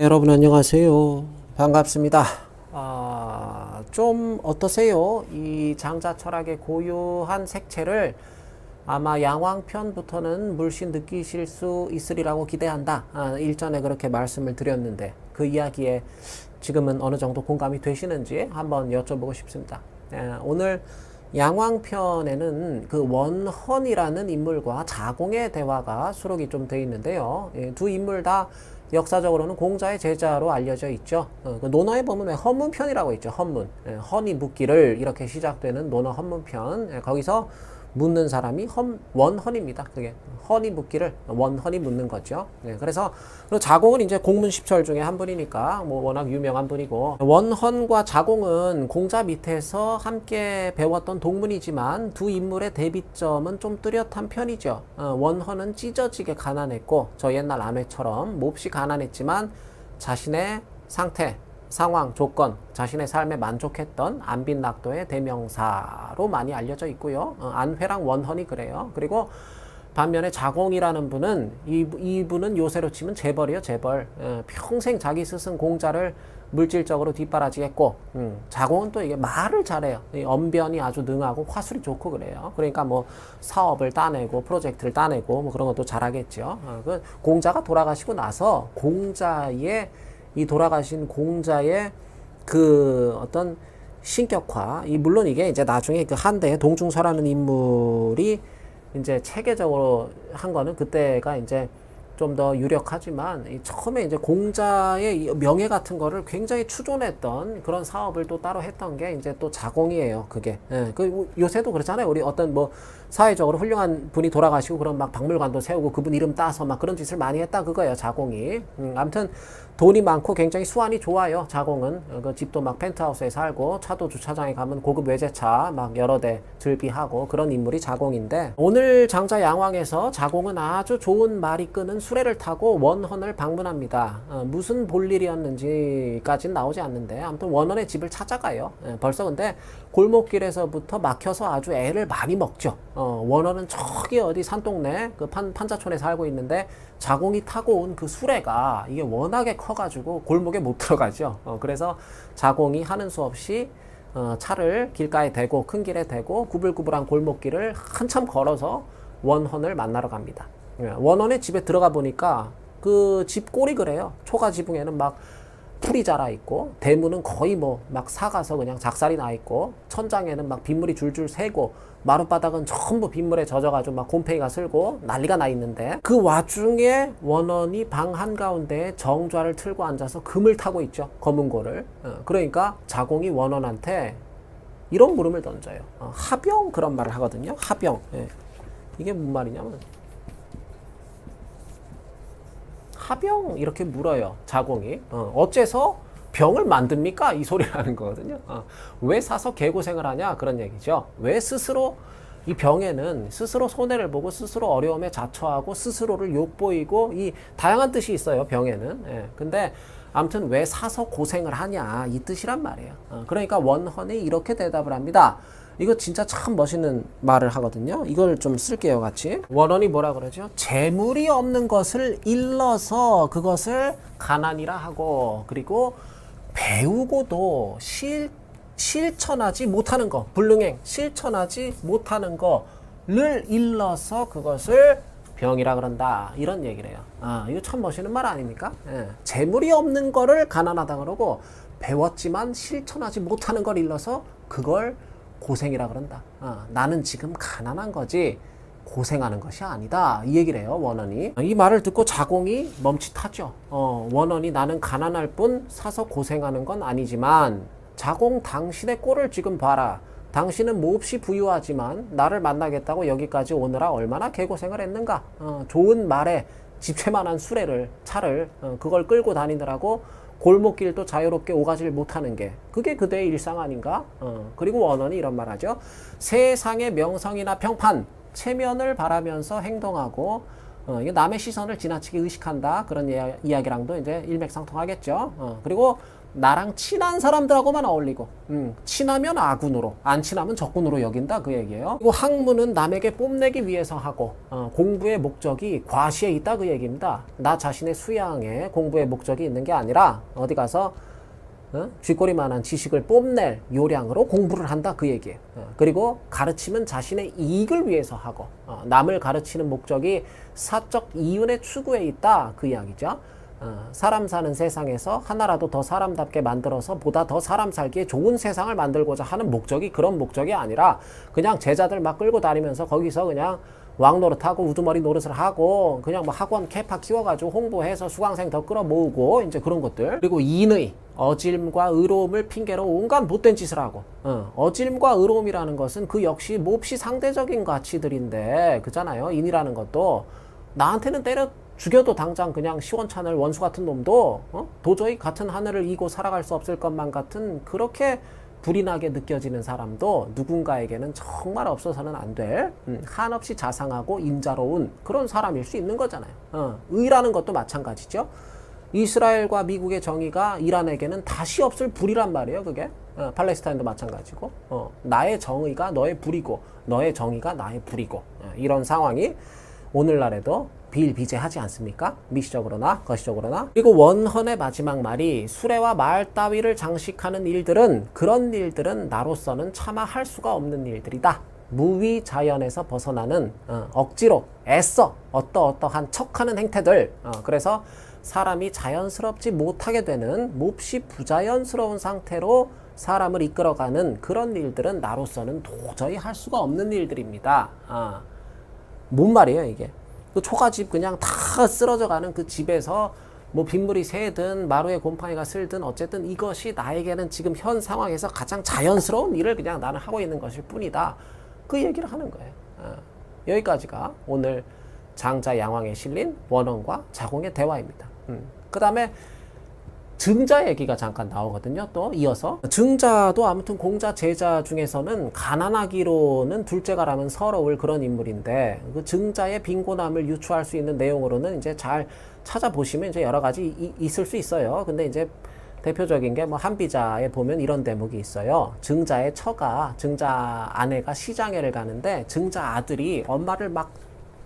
여러분 안녕하세요. 반갑습니다. 좀 어떠세요? 이 장자 철학의 고유한 색채를 아마 양왕편부터는 물씬 느끼실 수 있으리라고 기대한다. 일전에 그렇게 말씀을 드렸는데 그 이야기에 지금은 어느 정도 공감이 되시는지 한번 여쭤보고 싶습니다. 오늘 양왕편에는 그 원헌이라는 인물과 자공의 대화가 수록이 좀 돼 있는데요. 두 인물 다 역사적으로는 공자의 제자로 알려져 있죠. 그 논어에 보면 왜 헌문편이라고 있죠. 헌문. 헌이 묻기를 이렇게 시작되는 논어 헌문편. 거기서 묻는 사람이 원헌입니다. 그게 헌이 묻기를 원헌이 묻는 거죠. 그래서 그리고 자공은 이제 공문십철 중에 한 분이니까 뭐 워낙 유명한 분이고, 원헌과 자공은 공자 밑에서 함께 배웠던 동문이지만 두 인물의 대비점은 좀 뚜렷한 편이죠. 원헌은 찢어지게 가난했고 저 옛날 아내처럼 몹시 가난했지만 자신의 상태, 상황, 조건, 자신의 삶에 만족했던 안빈낙도의 대명사로 많이 알려져 있고요. 안회랑 원헌이 그래요. 그리고 반면에 자공이라는 분은 이분은 요새로 치면 재벌이요, 재벌. 평생 자기 스승 공자를 물질적으로 뒷바라지했고, 자공은 또 이게 말을 잘해요. 언변이 아주 능하고 화술이 좋고 그래요. 그러니까 뭐 사업을 따내고 프로젝트를 따내고 뭐 그런 것도 잘하겠죠. 그 공자가 돌아가시고 나서 이 돌아가신 공자의 그 어떤 신격화, 물론 이게 이제 나중에 그 한대에 동중서라는 인물이 이제 체계적으로 한 거는 그때가 이제 좀 더 유력하지만, 처음에 이제 공자의 명예 같은 거를 굉장히 추존했던 그런 사업을 또 따로 했던 게 이제 또 자공이에요. 그게. 그 요새도 그렇잖아요. 우리 어떤 뭐 사회적으로 훌륭한 분이 돌아가시고 그런 막 박물관도 세우고 그분 이름 따서 막 그런 짓을 많이 했다 그거예요. 자공이. 아무튼 돈이 많고 굉장히 수완이 좋아요. 자공은. 그 집도 막 펜트하우스에 살고 차도 주차장에 가면 고급 외제차 막 여러 대 즐비하고 그런 인물이 자공인데, 오늘 장자 양왕에서 자공은 아주 좋은 말이 끄는 수레를 타고 원헌을 방문합니다. 무슨 볼일이었는지까지는 나오지 않는데 아무튼 원헌의 집을 찾아가요. 벌써 근데 골목길에서부터 막혀서 아주 애를 많이 먹죠. 원헌은 저기 어디 산동네 그 판자촌에 살고 있는데 자공이 타고 온 그 수레가 이게 워낙에 커가지고 골목에 못 들어가죠. 그래서 자공이 하는 수 없이 차를 길가에 대고 큰 길에 대고 구불구불한 골목길을 한참 걸어서 원헌을 만나러 갑니다. 원헌의 집에 들어가 보니까 그 집 꼴이 그래요. 초가 지붕에는 막 풀이 자라 있고, 대문은 거의 뭐 막 사가서 그냥 작살이 나 있고, 천장에는 막 빗물이 줄줄 새고, 마룻바닥은 전부 빗물에 젖어가지고 막 곰팡이가 슬고 난리가 나 있는데, 그 와중에 원헌이 방 한가운데에 정좌를 틀고 앉아서 금을 타고 있죠. 검은고를. 그러니까 자공이 원헌한테 이런 물음을 던져요. 하병, 그런 말을 하거든요. 하병. 이게 무슨 말이냐면 하병 이렇게 물어요. 자공이. 어째서 병을 만듭니까? 이 소리를 하는 거거든요. 왜 사서 개고생을 하냐? 그런 얘기죠. 왜 스스로 이 병에는 스스로 손해를 보고 스스로 어려움에 자처하고 스스로를 욕보이고, 이 다양한 뜻이 있어요. 병에는. 근데 아무튼 왜 사서 고생을 하냐, 이 뜻이란 말이에요. 그러니까 원헌이 이렇게 대답을 합니다. 이거 진짜 참 멋있는 말을 하거든요. 이걸 좀 쓸게요, 같이. 원헌이 뭐라 그러죠? 재물이 없는 것을 일러서 그것을 가난이라 하고, 그리고 배우고도 실천하지 못하는 거, 불능행, 실천하지 못하는 거를 일러서 그것을 병이라 그런다. 이런 얘기를 해요. 이거 참 멋있는 말 아닙니까? 재물이 없는 거를 가난하다 그러고, 배웠지만 실천하지 못하는 걸 일러서 그걸 고생이라 그런다. 나는 지금 가난한 거지 고생하는 것이 아니다. 이 얘기를 해요, 원헌이. 이 말을 듣고 자공이 멈칫하죠. 원헌이 나는 가난할 뿐 사서 고생하는 건 아니지만, 자공, 당신의 꼴을 지금 봐라. 당신은 몹시 부유하지만 나를 만나겠다고 여기까지 오느라 얼마나 개고생을 했는가. 좋은 말에 집채만한 차를 그걸 끌고 다니느라고 골목길도 자유롭게 오가지를 못하는 게 그게 그대의 일상 아닌가? 그리고 원헌이 이런 말하죠. 세상의 명성이나 평판, 체면을 바라면서 행동하고 이게 남의 시선을 지나치게 의식한다. 그런 이야기랑도 이제 일맥상통하겠죠. 그리고 나랑 친한 사람들하고만 어울리고, 친하면 아군으로, 안 친하면 적군으로 여긴다. 그 얘기예요. 그리고 학문은 남에게 뽐내기 위해서 하고, 공부의 목적이 과시에 있다. 그 얘기입니다. 나 자신의 수양에 공부의 목적이 있는 게 아니라 어디 가서 쥐꼬리만한 지식을 뽐낼 요량으로 공부를 한다. 그 얘기예요. 그리고 가르침은 자신의 이익을 위해서 하고, 남을 가르치는 목적이 사적 이윤의 추구에 있다. 그 이야기죠. 사람 사는 세상에서 하나라도 더 사람답게 만들어서 보다 더 사람 살기에 좋은 세상을 만들고자 하는 목적이 그런 목적이 아니라 그냥 제자들 막 끌고 다니면서 거기서 그냥 왕노릇하고 우두머리 노릇을 하고 그냥 뭐 학원 캐파 키워가지고 홍보해서 수강생 더 끌어모으고 이제 그런 것들. 그리고 인의, 어질과 의로움을 핑계로 온갖 못된 짓을 하고, 어질과 의로움이라는 것은 그 역시 몹시 상대적인 가치들인데, 그잖아요. 인이라는 것도 나한테는 때려 죽여도 당장 그냥 시원찮을 원수 같은 놈도 도저히 같은 하늘을 이고 살아갈 수 없을 것만 같은 그렇게 불이 나게 느껴지는 사람도 누군가에게는 정말 없어서는 안 될 한없이 자상하고 인자로운 그런 사람일 수 있는 거잖아요. 의라는 것도 마찬가지죠. 이스라엘과 미국의 정의가 이란에게는 다시 없을 불이란 말이에요. 그게 팔레스타인도 마찬가지고, 나의 정의가 너의 불이고 너의 정의가 나의 불이고, 이런 상황이 오늘날에도 비일비재하지 않습니까? 미시적으로나 거시적으로나. 그리고 원헌의 마지막 말이 수레와 말 따위를 장식하는 일들은, 그런 일들은 나로서는 차마 할 수가 없는 일들이다. 무위 자연에서 벗어나는, 억지로 애써 어떠한 척하는 행태들, 그래서 사람이 자연스럽지 못하게 되는 몹시 부자연스러운 상태로 사람을 이끌어가는 그런 일들은 나로서는 도저히 할 수가 없는 일들입니다. 뭔 말이에요 이게? 그 초가집 그냥 다 쓰러져가는 그 집에서 뭐 빗물이 새든 마루에 곰팡이가 슬든 어쨌든 이것이 나에게는 지금 현 상황에서 가장 자연스러운 일을 그냥 나는 하고 있는 것일 뿐이다. 그 얘기를 하는 거예요. 여기까지가 오늘 장자 양왕에 실린 원헌과 자공의 대화입니다. 그 다음에 증자 얘기가 잠깐 나오거든요. 또 이어서 증자도 아무튼 공자 제자 중에서는 가난하기로는 둘째가라면 서러울 그런 인물인데, 그 증자의 빈곤함을 유추할 수 있는 내용으로는 이제 잘 찾아보시면 이제 여러 가지 있을 수 있어요. 근데 이제 대표적인 게 뭐 한비자에 보면 이런 대목이 있어요. 증자의 처가, 증자 아내가 시장에를 가는데 증자 아들이 엄마를 막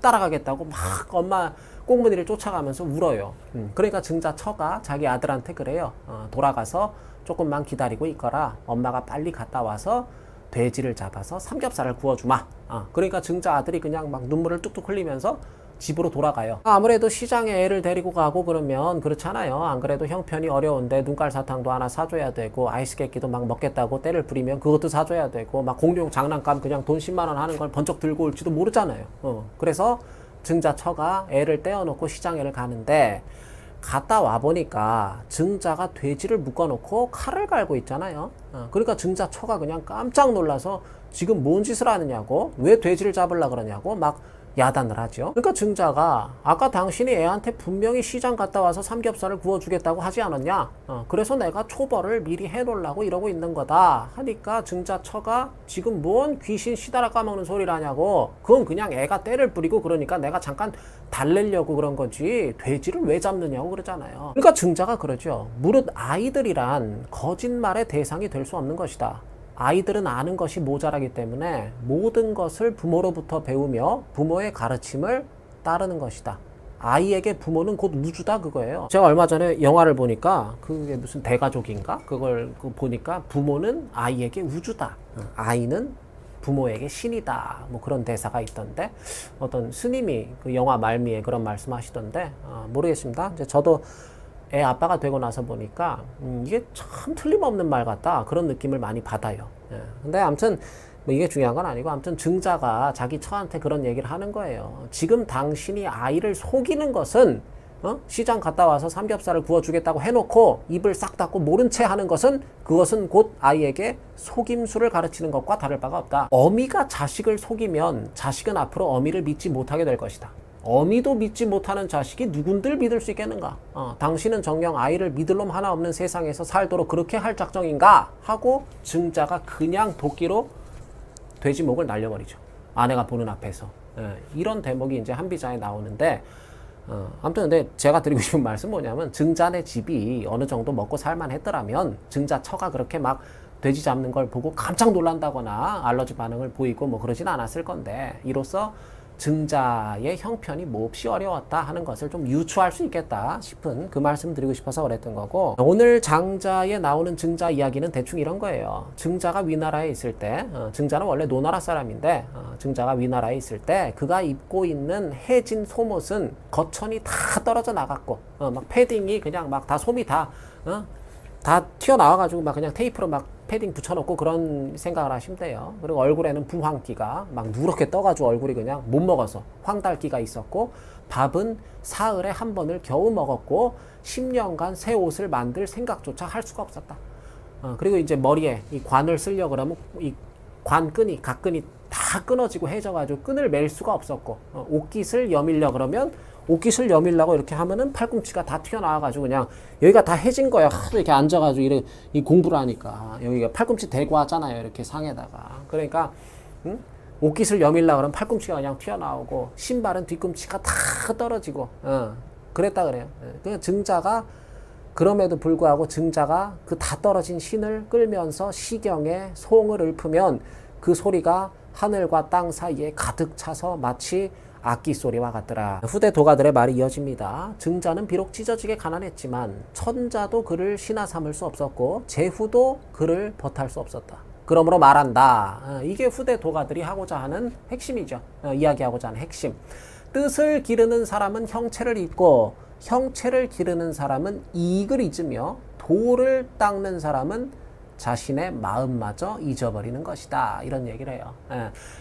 따라가겠다고 막 엄마 꽁무니를 쫓아가면서 울어요. 그러니까 증자 처가 자기 아들한테 그래요. 돌아가서 조금만 기다리고 있거라. 엄마가 빨리 갔다 와서 돼지를 잡아서 삼겹살을 구워주마. 그러니까 증자 아들이 그냥 막 눈물을 뚝뚝 흘리면서 집으로 돌아가요. 아무래도 시장에 애를 데리고 가고 그러면 그렇잖아요. 안 그래도 형편이 어려운데 눈깔 사탕도 하나 사줘야 되고 아이스 깨끼도 막 먹겠다고 때를 부리면 그것도 사줘야 되고 막 공룡 장난감 그냥 돈 10만 원 하는 걸 번쩍 들고 올지도 모르잖아요. 그래서 증자처가 애를 떼어놓고 시장에를 가는데 갔다 와보니까 증자가 돼지를 묶어놓고 칼을 갈고 있잖아요. 그러니까 증자처가 그냥 깜짝 놀라서 지금 뭔 짓을 하느냐고, 왜 돼지를 잡으려고 그러냐고 막 야단을 하죠. 그러니까 증자가 아까 당신이 애한테 분명히 시장 갔다 와서 삼겹살을 구워주겠다고 하지 않았냐? 그래서 내가 초벌을 미리 해놓으려고 이러고 있는 거다 하니까 증자처가 지금 뭔 귀신 시다라 까먹는 소리를 하냐고, 그건 그냥 애가 때를 부리고 그러니까 내가 잠깐 달래려고 그런 거지 돼지를 왜 잡느냐고 그러잖아요. 그러니까 증자가 그러죠. 무릇 아이들이란 거짓말의 대상이 될 수 없는 것이다. 아이들은 아는 것이 모자라기 때문에 모든 것을 부모로부터 배우며 부모의 가르침을 따르는 것이다. 아이에게 부모는 곧 우주다 그거예요. 제가 얼마 전에 영화를 보니까 그게 무슨 대가족인가? 그걸 보니까 부모는 아이에게 우주다. 아이는 부모에게 신이다. 뭐 그런 대사가 있던데 어떤 스님이 그 영화 말미에 그런 말씀하시던데 모르겠습니다. 이제 저도 애 아빠가 되고 나서 보니까 이게 참 틀림없는 말 같다 그런 느낌을 많이 받아요. 근데 아무튼 뭐 이게 중요한 건 아니고 아무튼 증자가 자기 처한테 그런 얘기를 하는 거예요. 지금 당신이 아이를 속이는 것은 시장 갔다 와서 삼겹살을 구워주겠다고 해놓고 입을 싹 닫고 모른 채 하는 것은 그것은 곧 아이에게 속임수를 가르치는 것과 다를 바가 없다. 어미가 자식을 속이면 자식은 앞으로 어미를 믿지 못하게 될 것이다. 어미도 믿지 못하는 자식이 누군들 믿을 수 있겠는가? 당신은 정녕 아이를 믿을 놈 하나 없는 세상에서 살도록 그렇게 할 작정인가? 하고 증자가 그냥 도끼로 돼지 목을 날려버리죠. 아내가 보는 앞에서. 이런 대목이 이제 한비자에 나오는데, 아무튼 근데 제가 드리고 싶은 말씀 뭐냐면, 증자네 집이 어느 정도 먹고 살만 했더라면 증자 처가 그렇게 막 돼지 잡는 걸 보고 깜짝 놀란다거나 알러지 반응을 보이고 뭐 그러진 않았을 건데, 이로써 증자의 형편이 몹시 어려웠다 하는 것을 좀 유추할 수 있겠다 싶은 그 말씀 드리고 싶어서 그랬던 거고, 오늘 장자에 나오는 증자 이야기는 대충 이런 거예요. 증자가 위나라에 있을 때, 증자는 원래 노나라 사람인데, 증자가 위나라에 있을 때 그가 입고 있는 해진 속옷은 거천이 다 떨어져 나갔고, 막 패딩이 그냥 막 다 솜이 다 튀어나와가지고 막 그냥 테이프로 막 패딩 붙여놓고 그런 생각을 하시면 돼요. 그리고 얼굴에는 부황기가 막 누렇게 떠가지고 얼굴이 그냥 못 먹어서 황달기가 있었고, 밥은 사흘에 한 번을 겨우 먹었고 10년간 새 옷을 만들 생각조차 할 수가 없었다. 그리고 이제 머리에 이 관을 쓰려 그러면 이 관끈이 각끈이 다 끊어지고 해져가지고 끈을 맬 수가 없었고, 옷깃을 여밀려 그러면 옷깃을 여밀라고 이렇게 하면은 팔꿈치가 다 튀어나와가지고 그냥 여기가 다 해진 거야. 하도 이렇게 앉아가지고 이 공부를 하니까 여기가 팔꿈치 대고 하잖아요. 이렇게 상에다가. 그러니까 옷깃을 여밀라 그러면 팔꿈치가 그냥 튀어나오고, 신발은 뒤꿈치가 다 떨어지고, 그랬다 그래요. 그 증자가 그럼에도 불구하고 증자가 그 다 떨어진 신을 끌면서 시경에 송을 읊으면 그 소리가 하늘과 땅 사이에 가득 차서 마치 악기 소리와 같더라. 후대 도가들의 말이 이어집니다. 증자는 비록 찢어지게 가난했지만 천자도 그를 신하 삼을 수 없었고 제후도 그를 버탈 수 없었다. 그러므로 말한다. 이게 후대 도가들이 하고자 하는 핵심이죠. 이야기하고자 하는 핵심. 뜻을 기르는 사람은 형체를 잊고 형체를 기르는 사람은 이익을 잊으며 도를 닦는 사람은 자신의 마음마저 잊어버리는 것이다. 이런 얘기를 해요.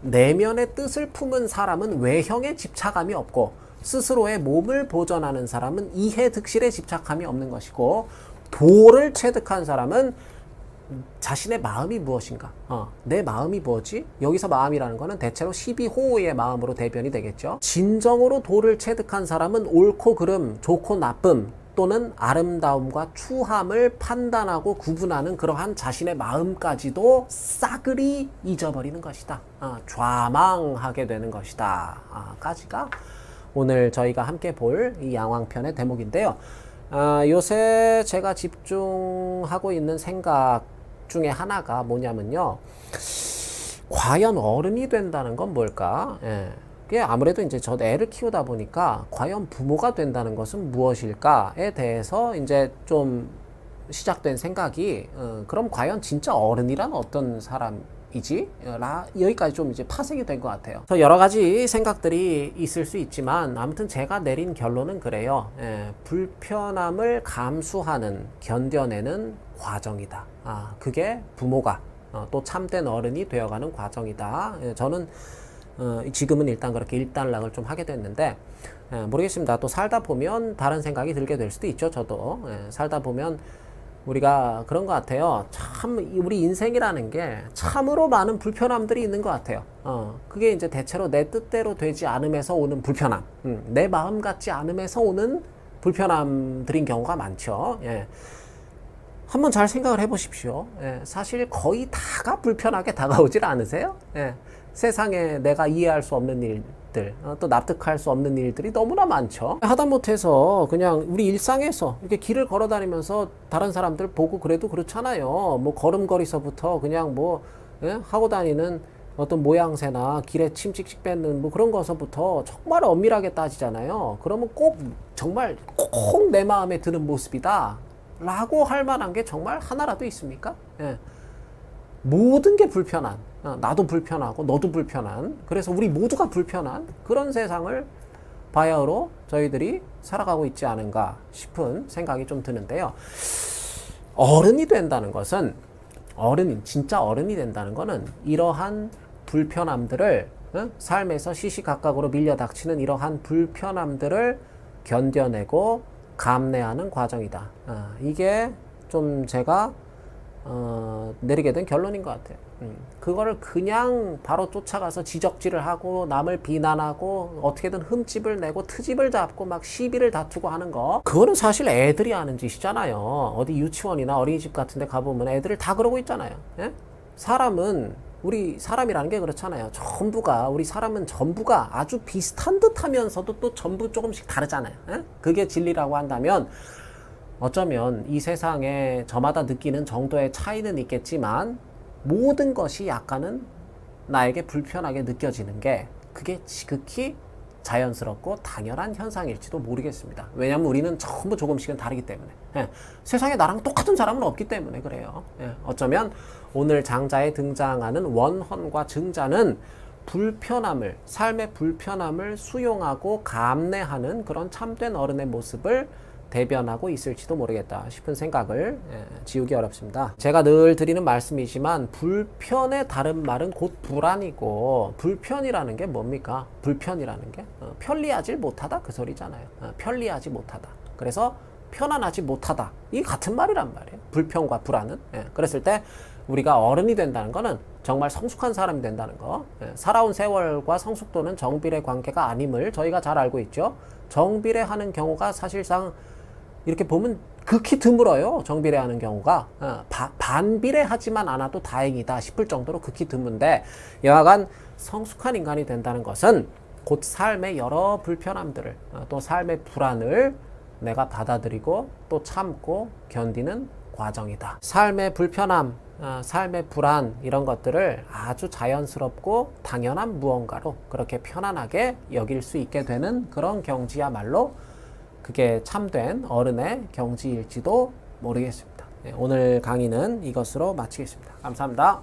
내면의 뜻을 품은 사람은 외형에 집착함이 없고, 스스로의 몸을 보존하는 사람은 이해 득실에 집착함이 없는 것이고, 도를 체득한 사람은 자신의 마음이 무엇인가, 내 마음이 뭐지? 여기서 마음이라는 거는 대체로 12호의 마음으로 대변이 되겠죠. 진정으로 도를 체득한 사람은 옳고 그름, 좋고 나쁨 또는 아름다움과 추함을 판단하고 구분하는 그러한 자신의 마음까지도 싸그리 잊어버리는 것이다. 좌망하게 되는 것이다. 까지가 오늘 저희가 함께 볼 이 양왕편의 대목인데요. 요새 제가 집중하고 있는 생각 중에 하나가 뭐냐면요. 과연 어른이 된다는 건 뭘까? 그게 아무래도 이제 저 애를 키우다 보니까 과연 부모가 된다는 것은 무엇일까에 대해서 이제 좀 시작된 생각이, 그럼 과연 진짜 어른이란 어떤 사람이지? 여기까지 좀 이제 파생이 된 것 같아요. 그래서 여러 가지 생각들이 있을 수 있지만 아무튼 제가 내린 결론은 그래요. 불편함을 감수하는, 견뎌내는 과정이다. 그게 부모가 또 참된 어른이 되어가는 과정이다. 저는 지금은 일단 그렇게 일단락을 좀 하게 됐는데, 모르겠습니다. 또 살다 보면 다른 생각이 들게 될 수도 있죠. 저도 살다 보면 우리가 그런 것 같아요. 참 우리 인생이라는 게 참으로 많은 불편함들이 있는 것 같아요. 그게 이제 대체로 내 뜻대로 되지 않음에서 오는 불편함, 내 마음 같지 않음에서 오는 불편함들인 경우가 많죠. 한번 잘 생각을 해보십시오. 사실 거의 다가 불편하게 다가오질 않으세요? 세상에 내가 이해할 수 없는 일들, 또 납득할 수 없는 일들이 너무나 많죠. 하다못해서 그냥 우리 일상에서 이렇게 길을 걸어 다니면서 다른 사람들 보고 그래도 그렇잖아요. 뭐 걸음걸이서부터 그냥 뭐 하고 다니는 어떤 모양새나 길에 침 찍찍 뱉는 뭐 그런 거서부터 정말 엄밀하게 따지잖아요. 그러면 꼭 정말 꼭 내 마음에 드는 모습이다 라고 할 만한 게 정말 하나라도 있습니까? 모든 게 불편한, 나도 불편하고 너도 불편한, 그래서 우리 모두가 불편한 그런 세상을 바야흐로 저희들이 살아가고 있지 않은가 싶은 생각이 좀 드는데요. 어른이 된다는 것은, 진짜 어른이 된다는 것은 이러한 불편함들을, 삶에서 시시각각으로 밀려닥치는 이러한 불편함들을 견뎌내고 감내하는 과정이다. 이게 좀 제가 내리게 된 결론인 것 같아요. 그거를 그냥 바로 쫓아가서 지적질을 하고 남을 비난하고 어떻게든 흠집을 내고 트집을 잡고 막 시비를 다투고 하는 거, 그거는 사실 애들이 하는 짓이잖아요. 어디 유치원이나 어린이집 같은 데 가보면 애들을 다 그러고 있잖아요. 사람은 우리 사람이라는 게 그렇잖아요. 전부가, 우리 사람은 전부가 아주 비슷한 듯 하면서도 또 전부 조금씩 다르잖아요. 에? 그게 진리라고 한다면 어쩌면 이 세상에 저마다 느끼는 정도의 차이는 있겠지만 모든 것이 약간은 나에게 불편하게 느껴지는 게 그게 지극히 자연스럽고 당연한 현상일지도 모르겠습니다. 왜냐하면 우리는 전부 조금씩은 다르기 때문에. 예, 세상에 나랑 똑같은 사람은 없기 때문에 그래요. 예, 어쩌면 오늘 장자에 등장하는 원헌과 증자는 불편함을, 삶의 불편함을 수용하고 감내하는 그런 참된 어른의 모습을 대변하고 있을지도 모르겠다 싶은 생각을 지우기 어렵습니다. 제가 늘 드리는 말씀이지만 불편의 다른 말은 곧 불안이고, 불편이라는 게 뭡니까? 불편이라는 게 편리하지 못하다 그 소리잖아요. 편리하지 못하다. 그래서 편안하지 못하다. 이 같은 말이란 말이에요. 불편과 불안은. 그랬을 때 우리가 어른이 된다는 거는 정말 성숙한 사람이 된다는 거. 살아온 세월과 성숙도는 정비례 관계가 아님을 저희가 잘 알고 있죠. 정비례하는 경우가 사실상 이렇게 보면 극히 드물어요. 정비례하는 경우가. 반비례하지만 않아도 다행이다 싶을 정도로 극히 드문데, 여하간 성숙한 인간이 된다는 것은 곧 삶의 여러 불편함들을, 또 삶의 불안을 내가 받아들이고 또 참고 견디는 과정이다. 삶의 불편함, 삶의 불안, 이런 것들을 아주 자연스럽고 당연한 무언가로 그렇게 편안하게 여길 수 있게 되는 그런 경지야말로 그게 참된 어른의 경지일지도 모르겠습니다. 오늘 강의는 이것으로 마치겠습니다. 감사합니다.